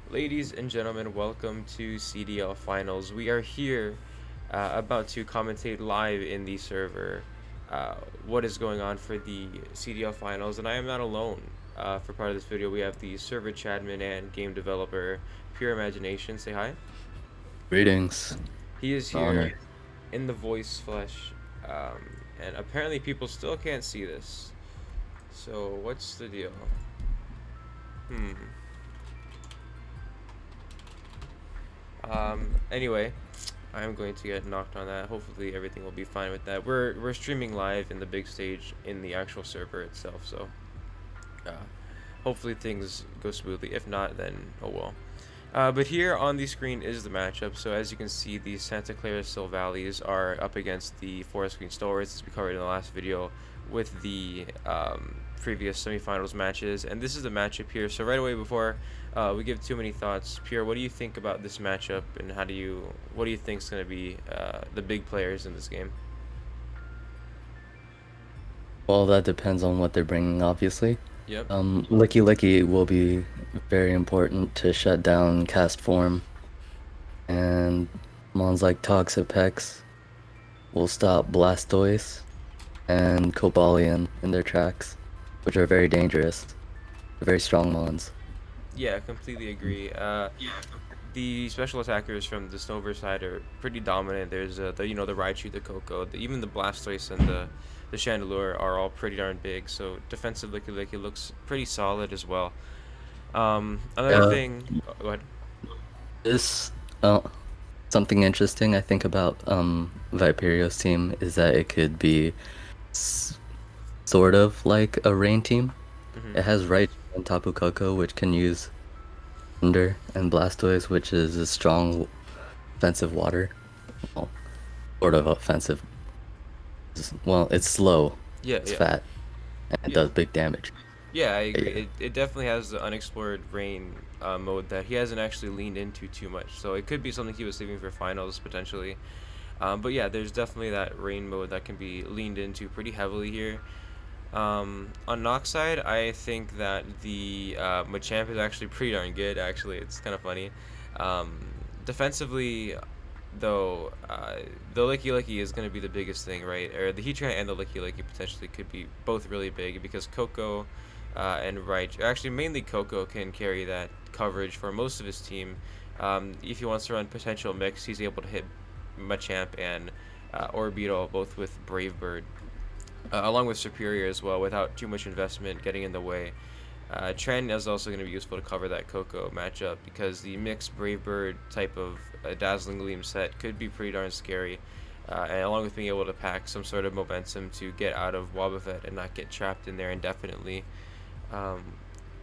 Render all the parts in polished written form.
Ladies and gentlemen, welcome to CDL Finals. We are here about to commentate live in the server what is going on for the CDL Finals, and I am not alone. For part of this video, we have the server Chadman and game developer Pure Imagination. Say hi. Greetings. He is here Honor. in the voice flesh, and apparently people still can't see this. So what's the deal? Hmm. Anyway, I'm going to get knocked on that. Hopefully everything will be fine with that. We're streaming live in the big stage in the actual server itself, so uh, hopefully things go smoothly. If not, then oh well. But here on the screen is the matchup. So as you can see, the Santa Clara Sil Valleys are up against the Forest Green Stalwarts, as we covered in the last video, with the previous semifinals matches. And this is the matchup here. So right away, before we give too many thoughts, Pierre, what do you think about this matchup, and what do you think is going to be the big players in this game? Well, that depends on what they're bringing, obviously. Yep. Licky Licky will be very important to shut down cast form, and mons like Toxapex will stop Blastoise and Cobalion in their tracks, which are very dangerous. They're very strong mons. Yeah, completely agree. The special attackers from the Snover side are pretty dominant. There's the Raichu, the Koko, even the Blastoise and the Chandelure are all pretty darn big. So defensive Licky Licky looks pretty solid as well. Another Yeah, thing. Oh, go ahead. this something interesting I think about Viperio's team is that it could be s sort of like a rain team. Hmm. It has Raichu and Tapu Koko, which can use Thunder, and Blastoise, which is a strong offensive water. Well, sort of offensive. Well, it's slow, Yeah, it's yeah, fat, and it yeah, does big damage. yeah. I But agree. yeah. It definitely has the unexplored rain mode that he hasn't actually leaned into too much. So it could be something he was saving for finals potentially. But yeah, there's definitely that rain mode that can be leaned into pretty heavily here. On Nox side, I think that the Machamp is actually pretty darn good. Actually, it's kind of funny. Um, Defensively, though, the Licky Licky is going to be the biggest thing, right? Or the Heatran and the Licky Licky potentially could be both really big because Coco and Raichu, actually mainly Coco, can carry that coverage for most of his team. If he wants to run potential mix, he's able to hit Machamp and Orbeetle both with Brave Bird along with Superior as well, without too much investment getting in the way. Tren is also going to be useful to cover that Coco matchup because the mixed Brave Bird type of Dazzling Gleam set could be pretty darn scary. And along with being able to pack some sort of momentum to get out of Wobbuffet and not get trapped in there indefinitely, um,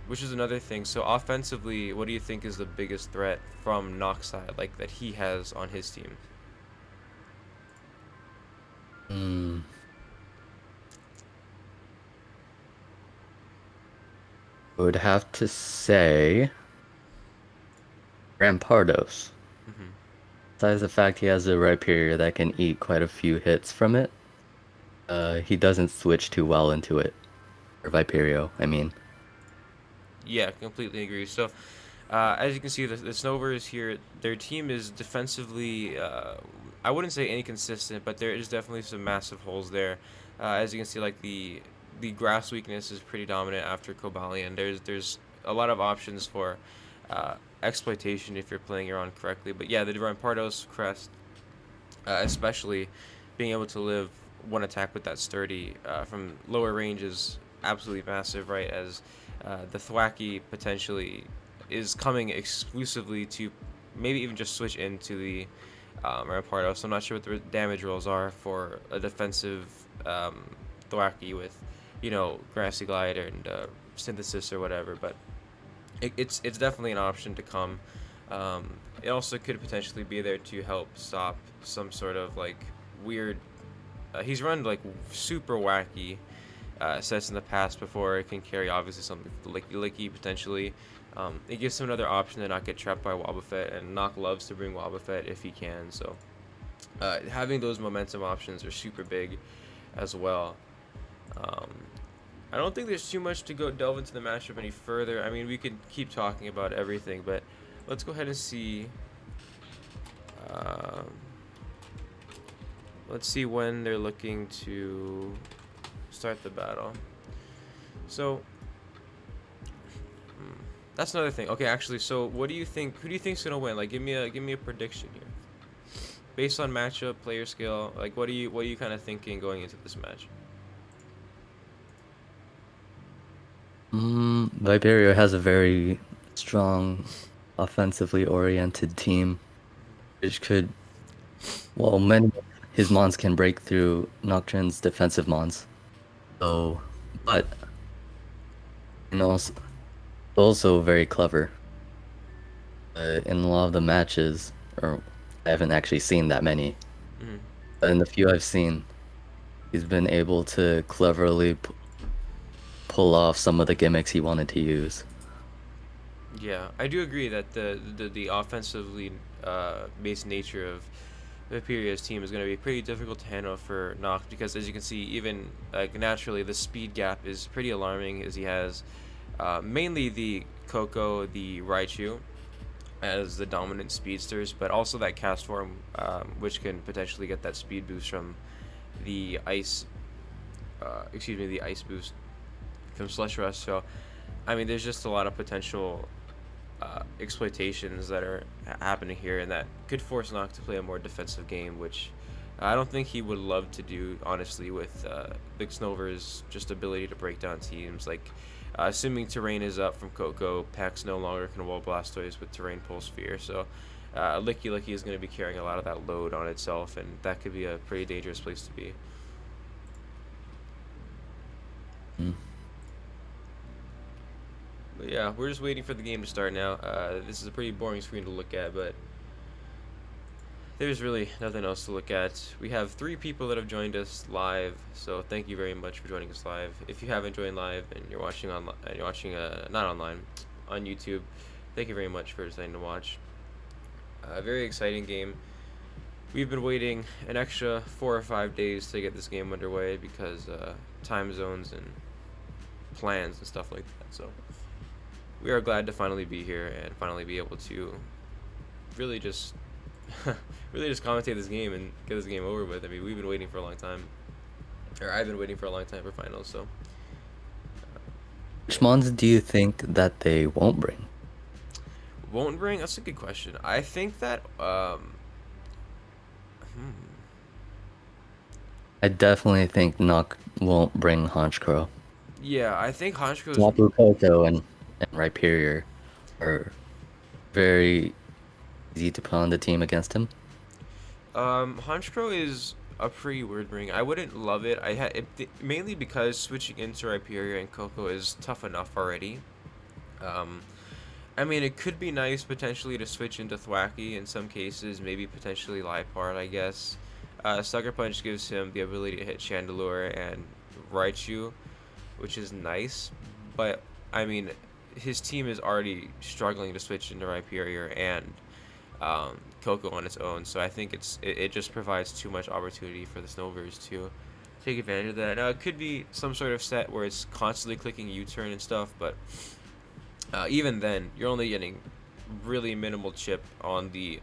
which is another thing. So offensively, what do you think is the biggest threat from Nox side, like that he has on his team? Mm, I would have to say Rampardos. Hmm. Besides the fact he has a Rhyperior that can eat quite a few hits from it, he doesn't switch too well into it. Or Viperio, I mean. Yeah, completely agree. So, as you can see, the Snovers here, their team is defensively, I wouldn't say inconsistent, but there is definitely some massive holes there. As you can see, like the grass weakness is pretty dominant after Cobalion. There's a lot of options for exploitation if you're playing your own correctly. But yeah, the Rampardos crest, especially being able to live one attack with that sturdy from lower range is absolutely massive, right? As the Thwacky potentially is coming exclusively to maybe even just switch into the Rampardo. So I'm not sure what the damage rolls are for a defensive Thwacky with, Grassy Glide and Synthesis or whatever. But it's definitely an option to come. It also could potentially be there to help stop some sort of like weird. He's run like super wacky sets in the past before. It can carry obviously something like Licky potentially. It gives him another option to not get trapped by Wobbuffet, and Nock loves to bring Wobbuffet if he can. So having those momentum options are super big as well. Um, I don't think there's too much to go delve into the matchup any further. I mean, we could keep talking about everything, but let's go ahead and see. Um, let's see when they're looking to start the battle. So hmm, that's another thing. Okay, actually, so what do you think? Who do you think's gonna win? Like, give me a prediction here, based on matchup, player skill. Like, what are you kind of thinking going into this match? Viperio has a very strong, offensively oriented team, which could, well, many of his mons can break through Noctrine's defensive mons. So, but and also very clever. In a lot of the matches, or I haven't actually seen that many, Hmm. but in the few I've seen, he's been able to cleverly pull off some of the gimmicks he wanted to use. Yeah, I do agree that the offensively based nature of Viperio's team is going to be pretty difficult to handle for Noct because, as you can see, even like naturally, the speed gap is pretty alarming as he has mainly the Coco, the Raichu as the dominant speedsters, but also that cast form, which can potentially get that speed boost from the ice, the ice boost from Slush Rush. So, I mean, there's just a lot of potential exploitations that are happening here, and that could force Noct to play a more defensive game, which I don't think he would love to do, honestly, with Big Snover's just ability to break down teams. Like, assuming terrain is up from Coco, Pax no longer can wall Blastoise with terrain Pulse Sphere, so Licky Licky is going to be carrying a lot of that load on itself, and that could be a pretty dangerous place to be. Mm. But yeah, we're just waiting for the game to start now. This is a pretty boring screen to look at, but there's really nothing else to look at. We have 3 people that have joined us live, so thank you very much for joining us live. If you haven't joined live and you're watching online, you're watching not online, on YouTube, thank you very much for deciding to watch. A very exciting game. We've been waiting an extra 4 or 5 days to get this game underway because time zones and plans and stuff like that. So we are glad to finally be here and finally be able to really just really just commentate this game and get this game over with. I mean, we've been waiting for a long time, or I've been waiting for a long time for finals. So, Which yeah. mons do you think that they won't bring? Won't bring? That's a good question. I think that hmm, I definitely think Nock won't bring Honchkrow. yeah, I think Honchko's Tapu Koko and Rhyperior are very easy to put on the team against him. Honchkrow is a pretty weird ring. I wouldn't love it. Mainly because switching into Rhyperior and Coco is tough enough already. Um, I mean, it could be nice potentially to switch into Thwacky in some cases, maybe potentially Liepard, I guess. Sucker Punch gives him the ability to hit Chandelure and Raichu, which is nice, but I mean, his team is already struggling to switch into Rhyperior and Coco on its own, so I think it just provides too much opportunity for the Snovers to take advantage of that. Now, it could be some sort of set where it's constantly clicking U-turn and stuff, but even then, you're only getting really minimal chip on the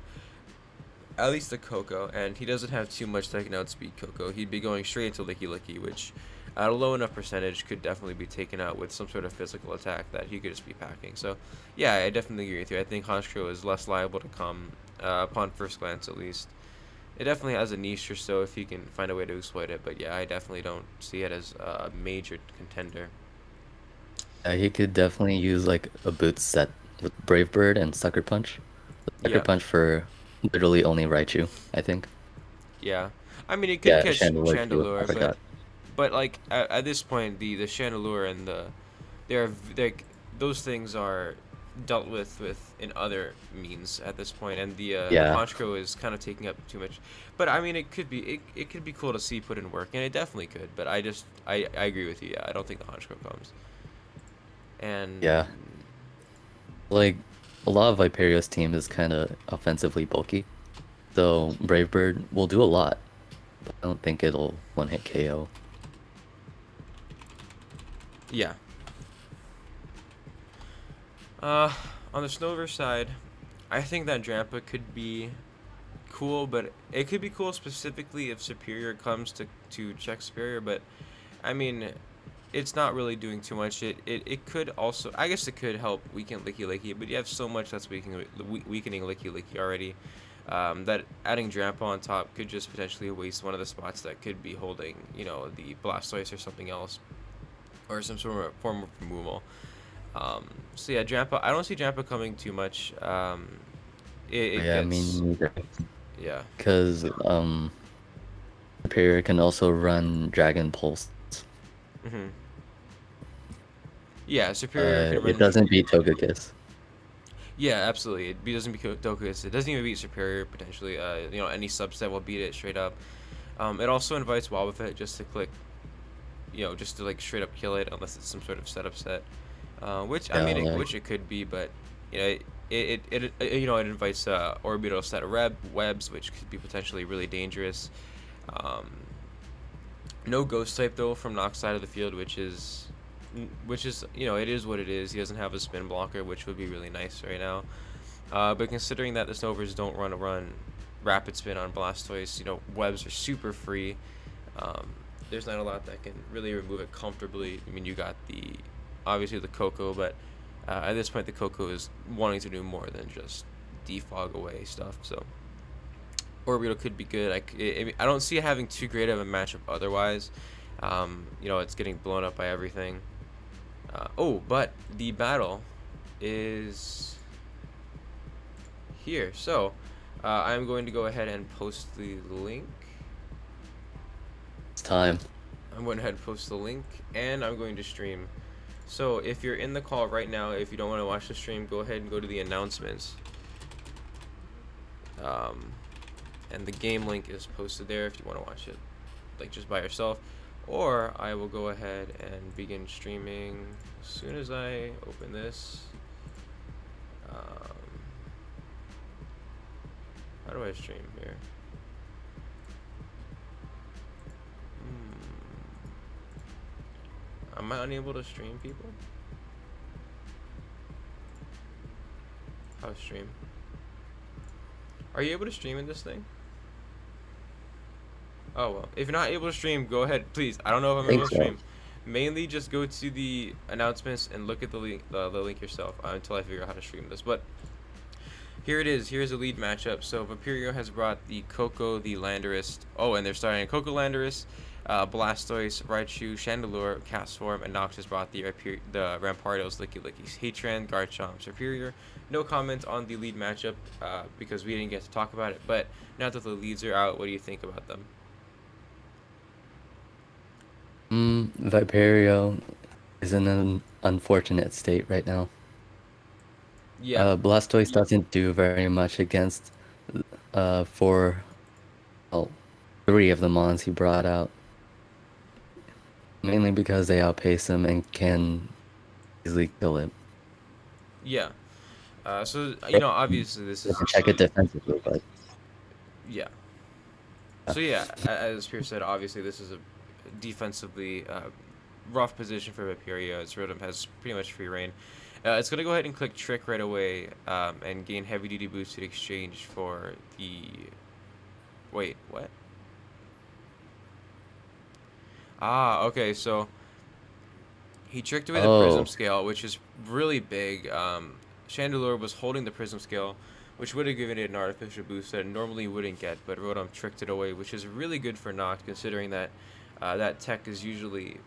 at least the Coco, and he doesn't have too much that can outspeed Coco. He'd be going straight into Licky Licky, which at a low enough percentage could definitely be taken out with some sort of physical attack that he could just be packing. So, yeah, I definitely agree with you. I think Honchkrow is less liable to come upon first glance, at least. It definitely has a niche or so if he can find a way to exploit it, but yeah, I definitely don't see it as a major contender. He could definitely use like a boot set with Brave Bird and Sucker Punch. Sucker Yeah, Punch for literally only Raichu, I think. yeah. I mean, it could Yeah, catch Chandelure too. I Chandelure, but forgot. like at this point, the Chandelure and they're those things are dealt with in other means at this point, and the Yeah, Honchkrow is kind of taking up too much. But I mean, it could be cool to see put in work, and it definitely could. But I agree with you. Yeah, I don't think the Honchkrow comes. And yeah. Like a lot of Viperio's team is kind of offensively bulky, so Brave Bird will do a lot, but I don't think it'll one hit KO. yeah, uh, on the Snover side, I think that Drampa could be cool, but it could be cool specifically if Superior comes to check Superior. But I mean, it's not really doing too much. It could also, I guess, it could help weaken Licky Licky, but you have so much that's weakening Licky Licky already. That adding Drampa on top could just potentially waste one of the spots that could be holding, the Blastoise or something else, or some sort of form of removal. So yeah, Drampa. I don't see Drampa coming too much. It Yeah, I mean, gets, neither. yeah. Because Viperio can also run Dragon Pulse. hmm Yeah, Superior can It run. doesn't beat Togekiss. Yeah, absolutely. It doesn't beat Dokus. It doesn't even beat Superior potentially. Any subset will beat it straight up. It also invites Wobbuffet just to click, just to like straight up kill it unless it's some sort of setup set. Which I Yeah, mean, like which it could be, but it invites orbital set of webs, which could be potentially really dangerous. Um, no ghost type though from Nox's side of the field, which is it is what it is. He doesn't have a spin blocker, which would be really nice right now. But considering that the Snovers don't run rapid spin on Blastoise, webs are super free. Um, there's not a lot that can really remove it comfortably. I mean, you got obviously the Coco, but at this point the Coco is wanting to do more than just defog away stuff. So Orbeetle could be good. I don't see it having too great of a matchup otherwise. It's getting blown up by everything. But the battle is here. So I'm going to go ahead and post the link. it's time. I'm going ahead and post the link, and I'm going to stream. So if you're in the call right now, if you don't want to watch the stream, go ahead and go to the announcements. And the game link is posted there if you want to watch it, like just by yourself. Or I will go ahead and begin streaming as soon as I open this. How do I stream here? Am I unable to stream, people? How stream? Are you able to stream in this thing? Oh well, if you're not able to stream, go ahead, please. I don't know if I I'm able think to so. stream. Mainly, just go to the announcements and look at the link yourself until I figure out how to stream this. But here it is. Here's the lead matchup. So Viperio has brought the Coco, the Landorus. Oh, and they're starting Coco Landorus, Blastoise, Raichu, Chandelure, Castform, and Nox has brought the Rampardos, Licky Lickies, Heatran, Garchomp, Superior. No comment on the lead matchup because we didn't get to talk about it. But now that the leads are out, what do you think about them? Viperio is in an unfortunate state right now. Yeah, Blastoise doesn't do very much against four, well, three of the mons he brought out. Mainly because they outpace him and can easily kill him. yeah. So They obviously this is can check it defensively, but yeah. So yeah, as Pierce said, obviously this is a defensively rough position for Viperio. Its Rotom has pretty much free reign. It's gonna go ahead and click Trick right away and gain heavy duty boost in exchange for the. Wait, what? Ah, okay. So he tricked away the Prism oh, Scale, which is really big. Chandelure was holding the Prism Scale, which would have given it an artificial boost that it normally wouldn't get, but Rotom tricked it away, which is really good for Noct, considering that that tech is usually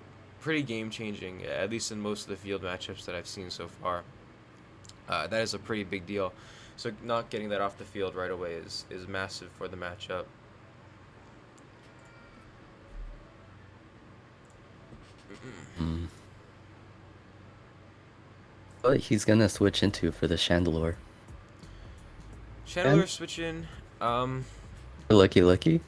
pretty game-changing, at least in most of the field matchups that I've seen so far. That is a pretty big deal. So not getting that off the field right away is massive for the matchup. mm. What he's gonna switch into for the Chandelure? Chandelure And switch in. Licky Licky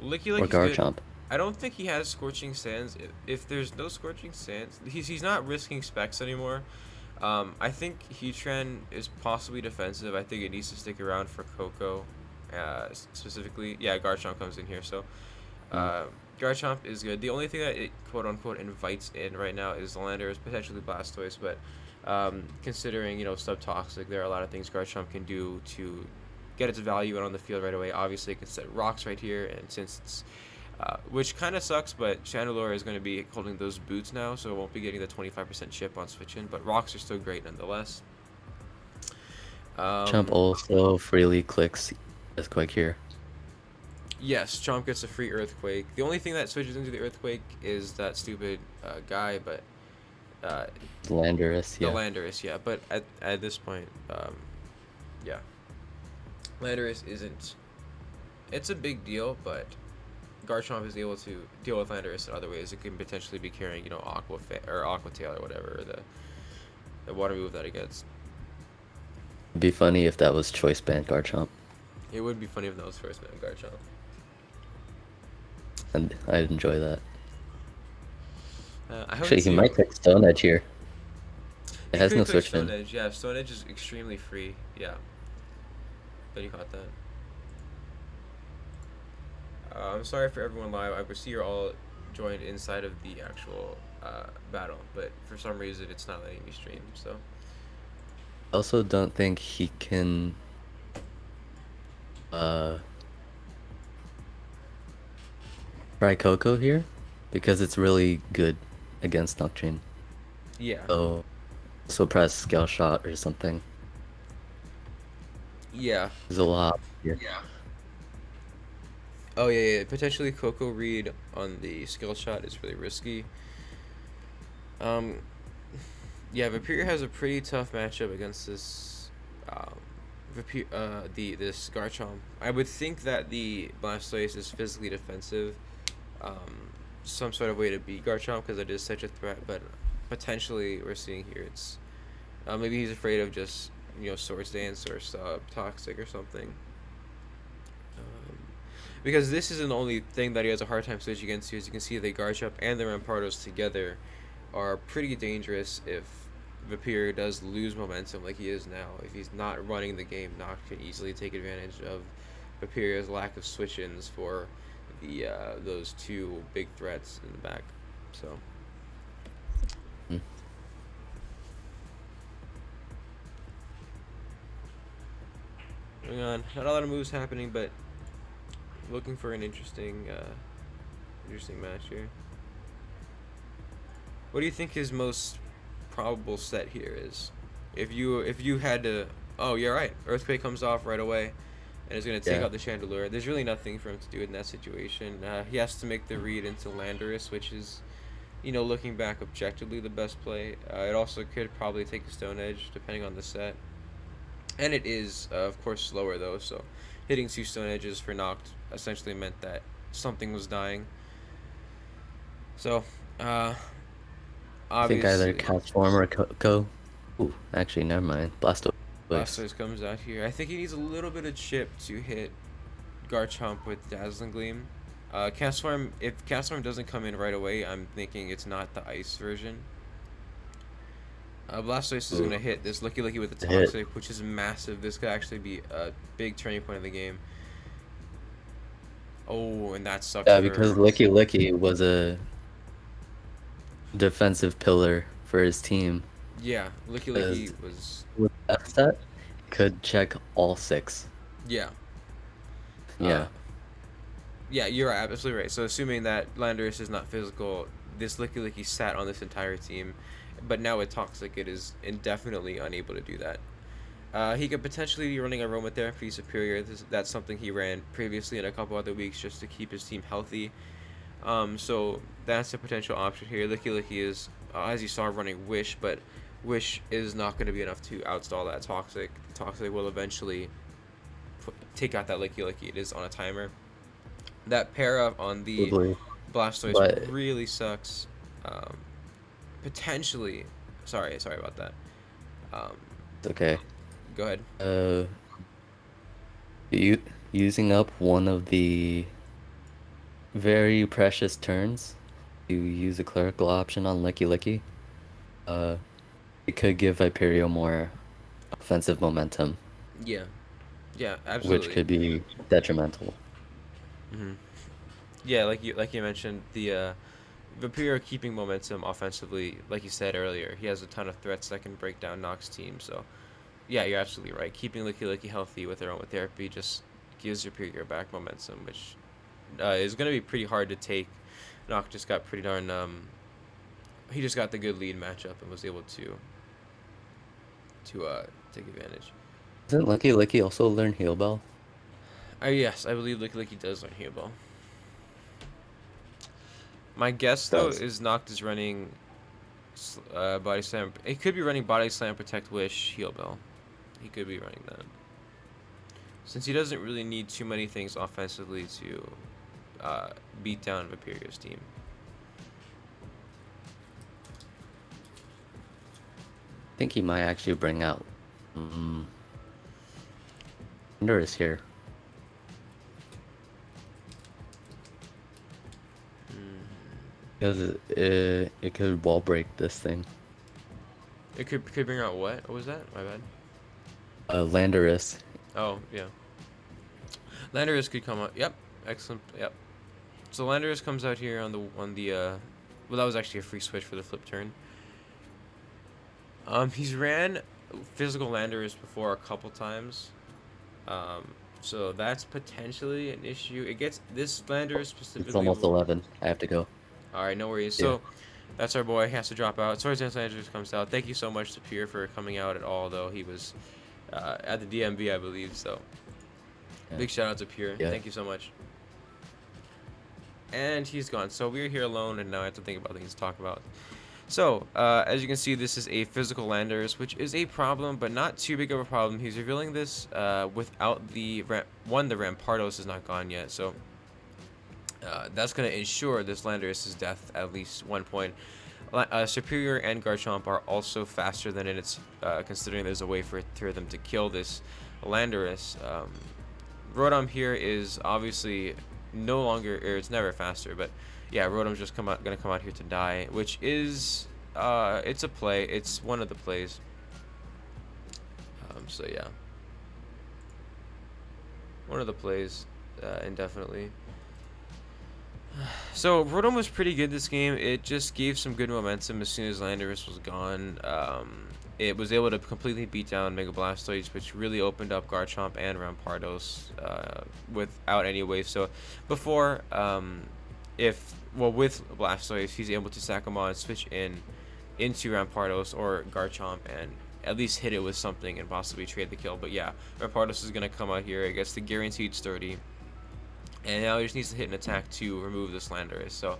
Licky or Licky's good. Garchomp? I don't think he has Scorching Sands. If there's no Scorching Sands, he's not risking specs anymore. I think Heatran is possibly defensive. I think it needs to stick around for Coco, specifically. Yeah, Garchomp comes in here, so Mm. uh, Garchomp is good. The only thing that it quote unquote invites in right now is Landorus, potentially Blastoise, but Considering sub toxic, there are a lot of things Garchomp can do to get its value out on the field right away. Obviously, it can set rocks right here, and since it's which kind of sucks, but Chandelure is going to be holding those boots now, so it won't be getting the 25% chip on switch in, but rocks are still great nonetheless. Chump Um, also freely clicks Earthquake here. yes, Chomp gets a free Earthquake. The only thing that switches into the Earthquake is that stupid guy, but uh, Landorus, the yeah. Landorus, yeah. But at this point, yeah, Landorus isn't. It's a big deal, but Garchomp is able to deal with Landorus in other ways. It can potentially be carrying, or Aqua Tail or whatever, or the water move that it gets. It'd be funny if that was Choice Band Garchomp, It would be funny if that was first man Garchomp. and I'd enjoy that. I haven't Actually, he seen. might take Stone Edge here. It He has no could click switch Stone in. Edge. Yeah, Stone Edge is extremely free. Yeah, bet you caught that. I'm sorry for everyone live. I see you're all joined inside of the actual battle, but for some reason it's not letting me stream. So I also don't think he can uh try Coco here because it's really good against Noctrine. yeah, So press Scale Shot or something. yeah. There's a lot here. Oh yeah. Potentially Coco read on the skill shot is really risky. Um, yeah, Viperio has a pretty tough matchup against this this Garchomp. I would think that the Blastoise is physically defensive, some sort of way to beat Garchomp because it is such a threat. But potentially, we're seeing here it's maybe he's afraid of just Swords Dance or Sub Toxic or something. Um, because this isn't the only thing that he has a hard time switching against. As you can see, the Garchomp and the Rampardos together are pretty dangerous if Viperio does lose momentum like he is now. If he's not running the game, Noct can easily take advantage of Viperio's lack of switch-ins for the those two big threats in the back. So Hmm. moving on, not a lot of moves happening, but looking for an interesting match here. What do you think his most probable set here is? If you had to, oh, you're right. Earthquake comes off right away, and is gonna take Yeah. out the Chandelure. There's really nothing for him to do in that situation. He has to make the read into Landorus, which is, looking back objectively the best play. It also could probably take a Stone Edge depending on the set, and it is of course slower though. So hitting two Stone Edges for Noct essentially meant that something was dying. So I think either obviously. Cast Form or Coco. Ooh, actually, never mind. Blastoise. Blastoise comes out here. I think he needs a little bit of chip to hit Garchomp with Dazzling Gleam. Castform, if Castform doesn't come in right away, I'm thinking it's not the Ice version. Blastoise is going Ooh, to hit this Licky Licky with the the hit. Toxic, which is massive. This could actually be a big turning point of the game. Oh, and that sucks Yeah, because for... Licky Licky was a defensive pillar for his team. Yeah, Licky Because Licky was... with F set, could check all 6. Yeah. Uh, Yeah. yeah, you're absolutely right. So assuming that Landorus is not physical, this Licky Licky sat on this entire team, but now with Toxic, it is indefinitely unable to do that. He could potentially be running Aromatherapy Superior. That's something he ran previously in a couple other weeks just to keep his team healthy. So that's a potential option here. Licky Licky is, as you saw, running Wish, but Wish is not going to be enough to outstall that Toxic. Toxic will eventually take out that Licky Licky. It is on a timer. That pair up on the Probably. Blastoise But really sucks. Um, Potentially, sorry about that. Um, it's okay. Go ahead. Uh, you using up one of the very precious turns to use a clerical option on Licky Licky. It could give Viperio more offensive momentum, Yeah, yeah, which absolutely. could be detrimental. Hmm. Yeah, like you mentioned, the Viperio keeping momentum offensively, like you said earlier. He has a ton of threats that can break down Nox team. So yeah, you're absolutely right. Keeping Licky Licky healthy with aromatherapy just gives Viperio back momentum, which is going to be pretty hard to take. Nox just got pretty darn he just got the good lead matchup and was able to take advantage. Doesn't Lucky Licky also learn Heal Bell? Yes, I believe Licky Licky does learn Heal Ball. My guess though Does. is Noct is running Body Slam. It could be running Body Slam, Protect Wish, Heal Bell. He could be running that. Since he doesn't really need too many things offensively to beat down Viperio's team. I think he might actually bring out. Thunder is here. Because it could wall break this thing. It could bring out what? What was that? My bad. Landorus. Oh yeah. Landorus could come out. Yep. Excellent. Yep. So Landorus comes out here on the well, that was actually a free switch for the flip turn. He's ran physical Landorus before a couple times. So that's potentially an issue. It gets this Landorus It's specifically. almost 11. I have to go. All right, no worries. Yeah. So that's our boy. He has to drop out. Sorry, Zance Landorus comes out. Thank you so much to Pierre for coming out at all, though. He was at the DMV, I believe. So Yeah. big shout out to Pierre. Yeah. Thank you so much. And he's gone. So we're here alone, and now I have to think about things to talk about. So, as you can see, this is a physical Landers, which is a problem, but not too big of a problem. He's revealing this without the the Rampardos is not gone yet, so that's going to ensure this Landers' death at least 1 point. Superior and Garchomp are also faster than it. It's considering there's a way for them to kill this Landorus. Rotom here is obviously no longer, or it's never faster, but yeah, Rotom's just gonna come out here to die, which is it's a play. It's one of the plays. So yeah, one of the plays, indefinitely. So Rotom was pretty good this game. It just gave some good momentum as soon as Landorus was gone. It was able to completely beat down Mega Blastoise, which really opened up Garchomp and Rampardos without any way. So before, with Blastoise, he's able to sack him on, switch into Rampardos or Garchomp, and at least hit it with something and possibly trade the kill. But yeah, Rampardos is gonna come out here. It gets the guaranteed sturdy. And now he just needs to hit an attack to remove this Landorus. So,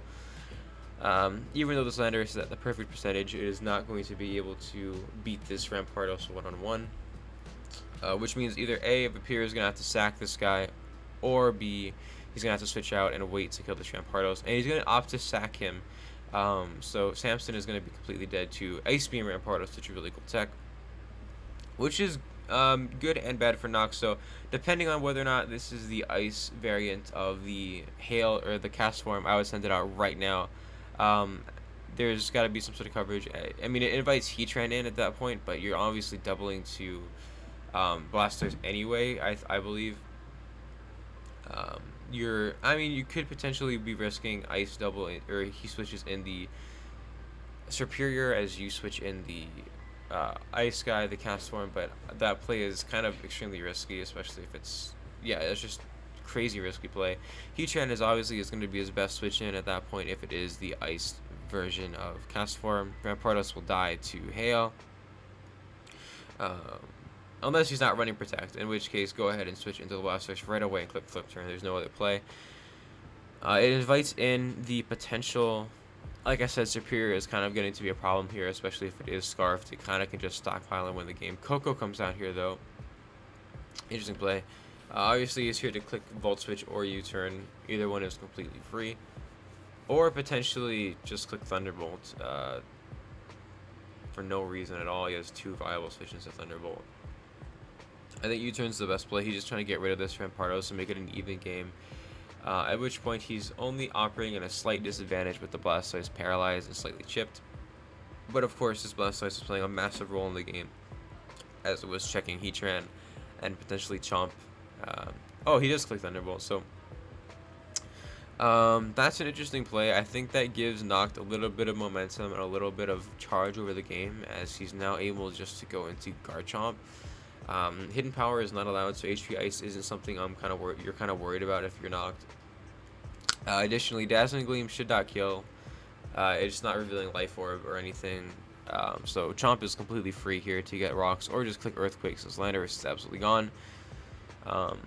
even though this Landorus is at the perfect percentage, it is not going to be able to beat this Rampardos one-on-one. Which means either A, Viperio is going to have to sack this guy, or B, he's going to have to switch out and wait to kill this Rampardos. And he's going to opt to sack him. So Samson is going to be completely dead to Ice Beam Rampardos, which is really cool tech. Which is good and bad for Nox. So depending on whether or not this is the ice variant of the hail or the cast form, I would send it out right now. There's got to be some sort of coverage. I mean, it invites Heatran in at that point, but you're obviously doubling to Blastoise anyway, I believe. You could potentially be risking ice double or he switches in the superior as you switch in the ice guy, the cast form, but that play is kind of extremely risky, especially if it's just crazy risky play. Heatran is going to be his best switch in at that point if it is the ice version of cast form. Rampardos will die to hail, unless he's not running protect, in which case go ahead and switch into the Blastoise right away and click flip turn. There's no other play. It invites in the potential. Like I said, Superior is kind of getting to be a problem here, especially if it is Scarfed. It kind of can just stockpile and win the game. Coco comes out here, though. Interesting play. Obviously, he's here to click Volt Switch or U-turn. Either one is completely free. Or potentially just click Thunderbolt for no reason at all. He has two viable switches to Thunderbolt. I think U-turn's the best play. He's just trying to get rid of this Rampardos and make it an even game. At which point he's only operating at a slight disadvantage with the Blastoise paralyzed and slightly chipped. But of course, this Blastoise is playing a massive role in the game, as it was checking Heatran and potentially Chomp. Oh, he does click Thunderbolt, so That's an interesting play. I think that gives Noct a little bit of momentum and a little bit of charge over the game, as he's now able just to go into Garchomp. Hidden power is not allowed, so HP Ice isn't something you're kind of worried about if you're Noct. Additionally, Dazzling Gleam should not kill. It's not revealing Life Orb or anything. So Chomp is completely free here to get rocks, or just click Earthquake since Landorus is absolutely gone. Um,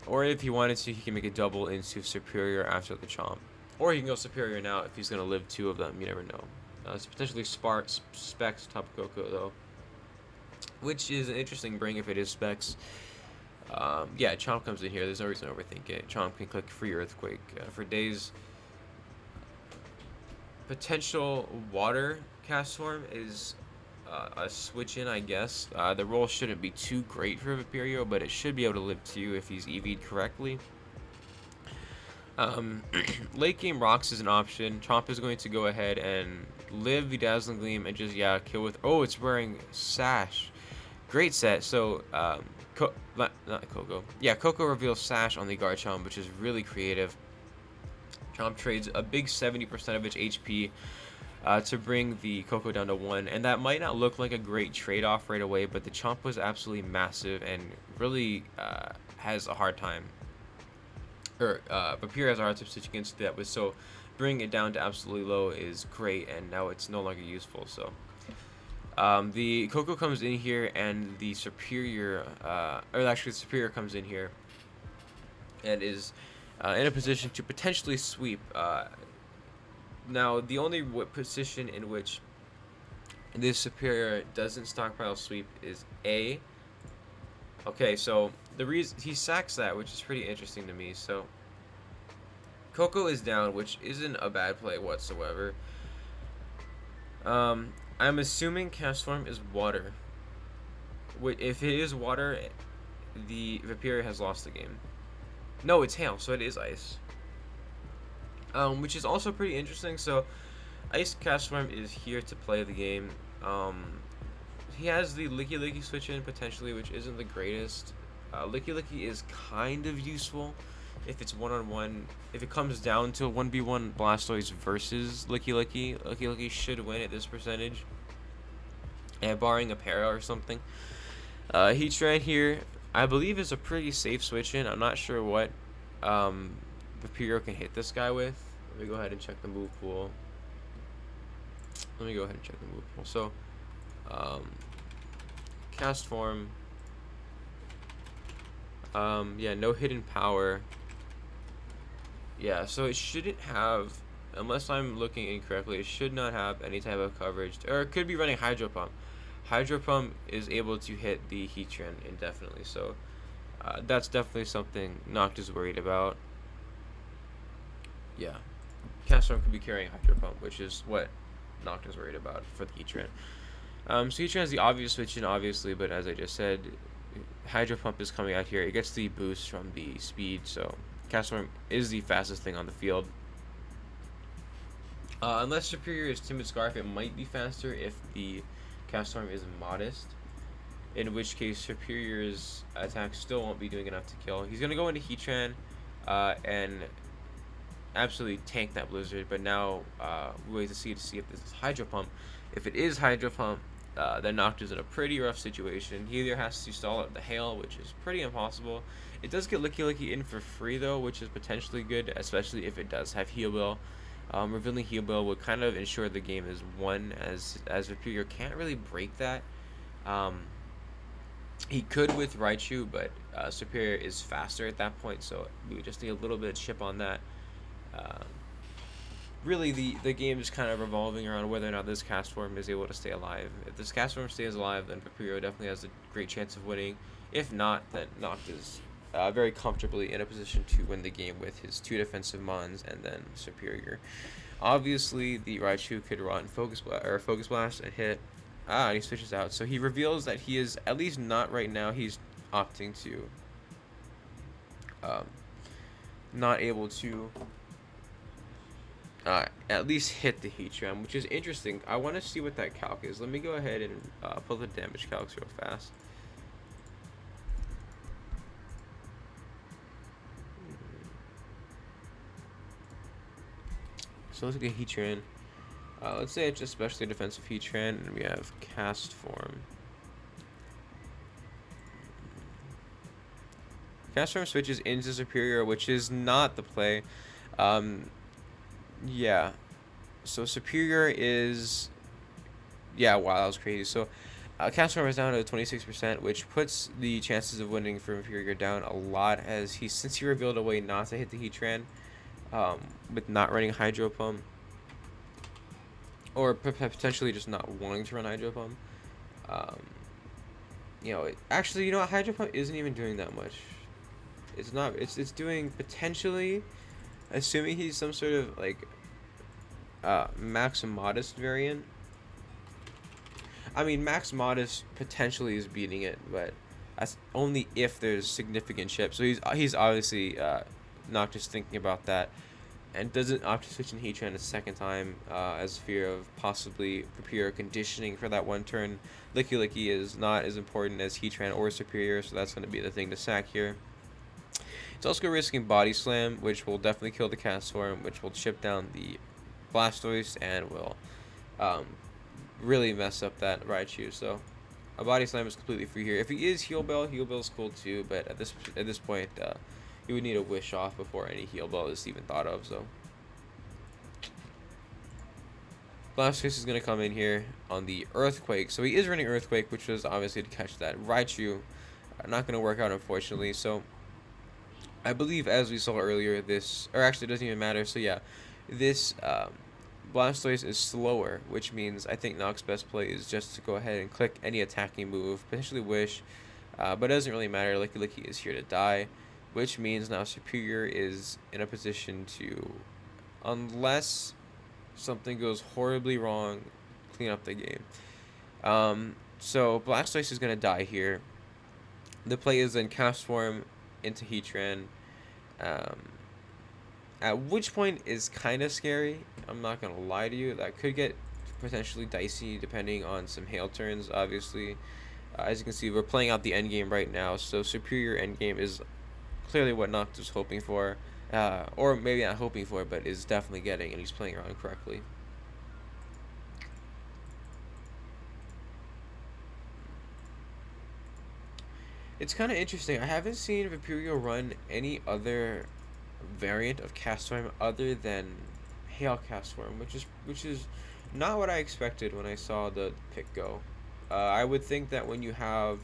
or if he wanted to, he can make a double into Superior after the Chomp. Or he can go Superior now if he's going to live 2 of them. You never know. It's potentially Specs top Coco, though. Which is an interesting bring if it is Specs. Yeah, Chomp comes in here. There's no reason to overthink it. Chomp can click Free Earthquake. For days, potential Water Cast Form is a switch in, I guess. The roll shouldn't be too great for Viperio, but it should be able to live 2 if he's EV'd correctly. Late game Rocks is an option. Chomp is going to go ahead and live the Dazzling Gleam and just, yeah, kill with... Oh, it's wearing Sash. Great set. So, not Coco. Yeah, Coco reveals Sash on the Garchomp, which is really creative. Chomp trades a big 70% of its HP to bring the Coco down to 1, and that might not look like a great trade-off right away, but the Chomp was absolutely massive and really has a hard time. Viperio has a hard time switching against that, so bringing it down to absolutely low is great, and now it's no longer useful. So the Coco comes in here, and the Superior, or actually the Superior comes in here and is in a position to potentially sweep. Now, the only position in which this Superior doesn't stockpile sweep is A. Okay, so the reason he sacks that, which is pretty interesting to me. So Coco is down, which isn't a bad play whatsoever. I'm assuming Cast Form is Water. If it is Water, the Viperio has lost the game. No, it's Hail, so it is Ice. Which is also pretty interesting. So Ice Cast Form is here to play the game. He has the Licky Licky switch in potentially, which isn't the greatest. Licky Licky is kind of useful if it's one-on-one. If it comes down to a 1v1 Blastoise versus Licky Licky, Licky Licky should win at this percentage. And barring a para or something. Heatran here, I believe, is a pretty safe switch in. I'm not sure what Viperio can hit this guy with. Let me go ahead and check the move pool. So, Cast Form. Yeah, no hidden power. Yeah, so it shouldn't have, unless I'm looking incorrectly, it should not have any type of coverage. Or it could be running Hydro Pump. Hydro Pump is able to hit the Heatran indefinitely, so that's definitely something Noct is worried about. Yeah, Cast Form could be carrying Hydro Pump, which is what Noct is worried about for the Heatran. So Heatran is the obvious switch in, obviously, but as I just said, Hydro Pump is coming out here. It gets the boost from the speed, so Cast Form is the fastest thing on the field. Unless Superior is Timid Scarf, it might be faster if the Cast Form is Modest, in which case Superior's attack still won't be doing enough to kill. He's going to go into Heatran and absolutely tank that Blizzard, but now we wait to see if this is Hydro Pump. If it is Hydro Pump, then Noct is in a pretty rough situation. He either has to stall out the Hail, which is pretty impossible. It does get Licky Licky in for free, though, which is potentially good, especially if it does have Heal Bell. Revealing Heal Bell would kind of ensure the game is won, as Viperio can't really break that. He could with Raichu, but Superior is faster at that point, so we would just need a little bit of chip on that. Really, the game is kind of revolving around whether or not this Cast Form is able to stay alive. If this Cast Form stays alive, then Viperio definitely has a great chance of winning. If not, then Noct is very comfortably in a position to win the game with his 2 defensive Mons and then Superior. Obviously, the Raichu could run Focus Blast and hit. And he switches out. So he reveals that he is, at least not right now, he's opting to not able to at least hit the Heatran, which is interesting. I want to see what that calc is. Let me go ahead and pull the damage calcs real fast. So let's look at Heatran. Let's say it's especially defensive Heatran, and we have Cast Form. Cast Form switches into Superior, which is not the play. Um, yeah. So Superior is... Yeah, wow, that was crazy. So Cast Form is down to 26%, which puts the chances of winning for Superior down a lot, as since he revealed a way not to hit the Heatran, with not running Hydro Pump, or potentially just not wanting to run Hydro Pump. Um, actually, what, Hydro Pump isn't even doing that much. It's not. It's doing potentially, assuming he's some sort of like Max Modest variant. I mean, Max Modest potentially is beating it, but that's only if there's significant chip. So he's obviously not just thinking about that, and doesn't opt to switch in Heatran a second time, as fear of possibly Superior conditioning for that one turn. Licky Licky is not as important as Heatran or Superior, so that's going to be the thing to sack here. It's also risking Body Slam, which will definitely kill the Cast Form, which will chip down the Blastoise and will really mess up that Raichu. So a Body Slam is completely free here. If he is Heal Bell's cool too, but at this point, he would need a Wish off before any Heal Bell is even thought of. So Blastoise is going to come in here on the Earthquake. So he is running Earthquake, which was obviously to catch that Raichu. Not going to work out, unfortunately. So I believe, as we saw earlier, or actually it doesn't even matter. So yeah, this Blastoise is slower, which means I think Noc's best play is just to go ahead and click any attacking move, potentially Wish, but it doesn't really matter. Licky Licky is here to die, which means now Superior is in a position to, unless something goes horribly wrong, clean up the game. So Blastoise is going to die here. The play is then Cast Form into Heatran, at which point is kind of scary. I'm not going to lie to you. That could get potentially dicey depending on some hail turns, obviously. As you can see, we're playing out the end game right now, so Superior end game is clearly what Noct was hoping for, or maybe not hoping for, but is definitely getting, and he's playing around correctly. It's kind of interesting. I haven't seen Viperio run any other variant of Cast Form other than Hail Cast Form, which is not what I expected when I saw the pick go. I would think that when you have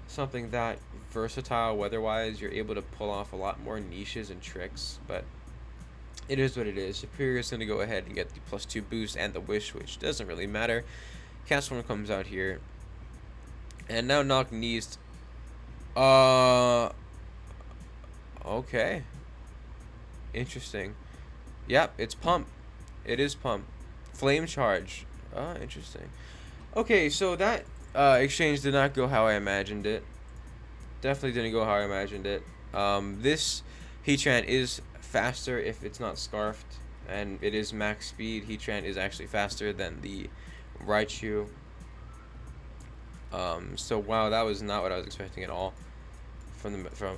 something that versatile weather-wise, you're able to pull off a lot more niches and tricks, but it is what it is. Superior is going to go ahead and get the +2 boost and the Wish, which doesn't really matter. Cast Form comes out here, and now Noct needs... Okay. Interesting. Yep, it's Pump. It is Pump. Flame Charge. Interesting. Okay, so that exchange did not go how I imagined it. Definitely didn't go how I imagined it. This Heatran is faster if it's not Scarfed, and it is max speed. Heatran is actually faster than the Raichu. So wow, that was not what I was expecting at all.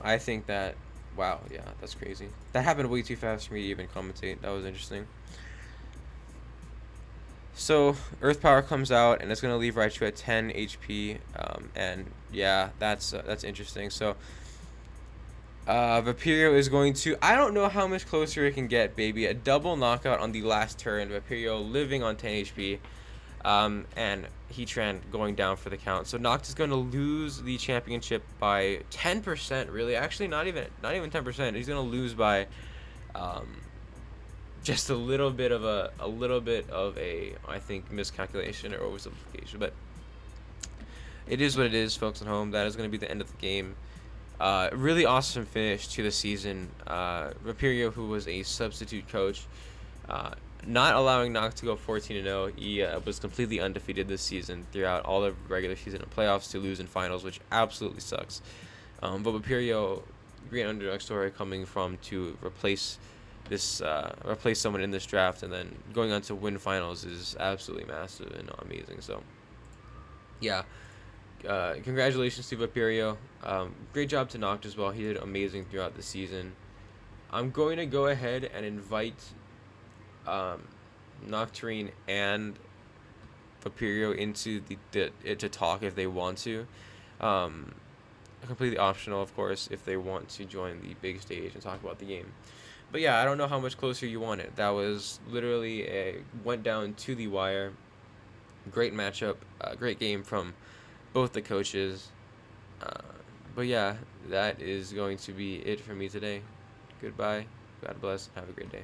I think that, wow, yeah, that's crazy. That happened way too fast for me to even commentate. That was interesting. So Earth Power comes out, and it's gonna leave Raichu at 10 HP. And yeah, that's interesting. So Viperio is going to, I don't know how much closer it can get, baby. A double knockout on the last turn. Viperio living on 10 HP. And Heatran going down for the count. So Noct is going to lose the championship by 10%. Really, actually, not even 10%. He's going to lose by just a little bit of a I think miscalculation or oversimplification. But it is what it is, folks at home. That is going to be the end of the game. Really awesome finish to the season. Viperio, who was a substitute coach, not allowing Noct to go 14-0. He was completely undefeated this season throughout all the regular season and playoffs to lose in finals, which absolutely sucks. But Viperio, great underdog story coming from to replace someone in this draft and then going on to win finals is absolutely massive and amazing. So, yeah. Congratulations to Viperio. Great job to Noct as well. He did amazing throughout the season. I'm going to go ahead and invite um, Noctrine and Viperio into the to talk if they want to. Um, Completely optional, of course, if they want to join the big stage and talk about the game. But yeah, I don't know how much closer you want it. That was literally a went down to the wire. Great matchup, great game from both the coaches. Uh, but yeah, that is going to be it for me today. Goodbye. God bless. Have a great day.